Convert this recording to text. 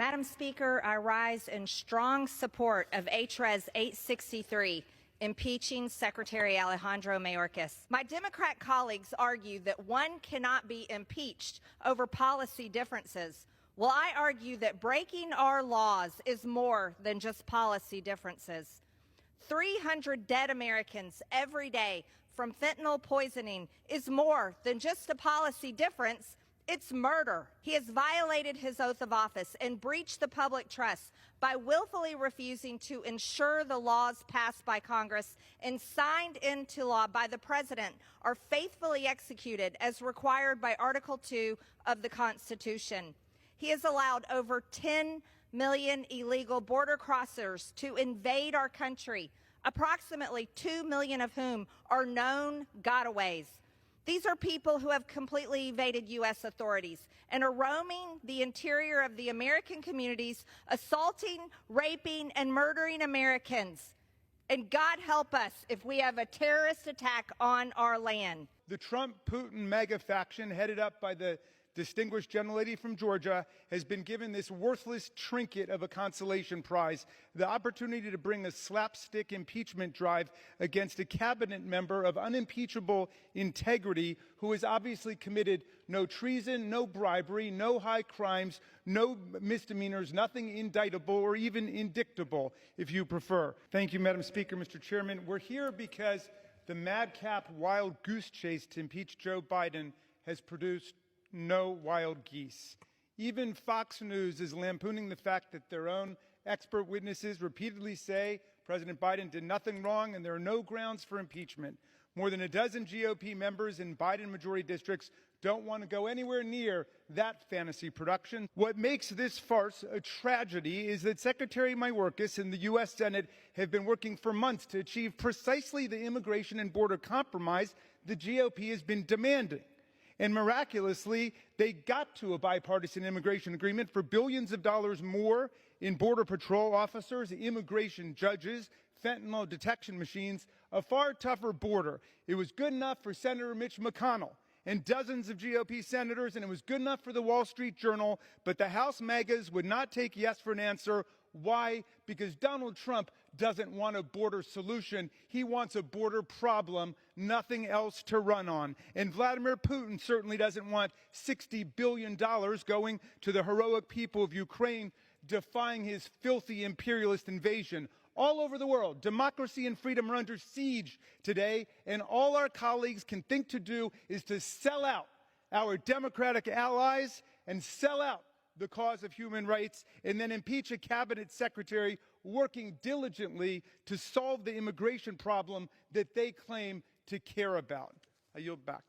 Madam Speaker, I rise in strong support of HRES 863, impeaching Secretary Alejandro Mayorkas. My Democrat colleagues argue that one cannot be impeached over policy differences. Well, I argue that breaking our laws is more than just policy differences. 300 dead Americans every day from fentanyl poisoning is more than just a policy difference. It's murder. He has violated his oath of office and breached the public trust by willfully refusing to ensure the laws passed by Congress and signed into law by the President are faithfully executed as required by Article 2 of the Constitution. He has allowed over 10 million illegal border crossers to invade our country, approximately 2 million of whom are known gotaways. These are people who have completely evaded U.S. authorities and are roaming the interior of the American communities, assaulting, raping, and murdering Americans. And God help us if we have a terrorist attack on our land. The Trump-Putin mega faction, headed up by the distinguished gentlelady from Georgia, has been given this worthless trinket of a consolation prize, the opportunity to bring a slapstick impeachment drive against a cabinet member of unimpeachable integrity who has obviously committed no treason, no bribery, no high crimes, no misdemeanors, nothing indictable or even indictable, if you prefer. Thank you, Madam Speaker. Mr. Chairman, we're here because the madcap wild goose chase to impeach Joe Biden has produced no wild geese. Even Fox News is lampooning the fact that their own expert witnesses repeatedly say President Biden did nothing wrong and there are no grounds for impeachment. More than a dozen GOP members in Biden-majority districts don't want to go anywhere near that fantasy production. What makes this farce a tragedy is that Secretary Mayorkas and the U.S. Senate have been working for months to achieve precisely the immigration and border compromise the GOP has been demanding. And miraculously, they got to a bipartisan immigration agreement for billions of dollars more in Border Patrol officers, immigration judges, fentanyl detection machines, a far tougher border. It was good enough for Senator Mitch McConnell and dozens of GOP senators, and it was good enough for the Wall Street Journal, but the House MAGAs would not take yes for an answer. Why? Because Donald Trump doesn't want a border solution. He wants a border problem, nothing else to run on. And Vladimir Putin certainly doesn't want $60 billion going to the heroic people of Ukraine, defying his filthy imperialist invasion. All over the world, democracy and freedom are under siege today, and all our colleagues can think to do is to sell out our Democratic allies and sell out the cause of human rights, and then impeach a cabinet secretary working diligently to solve the immigration problem that they claim to care about. I yield back.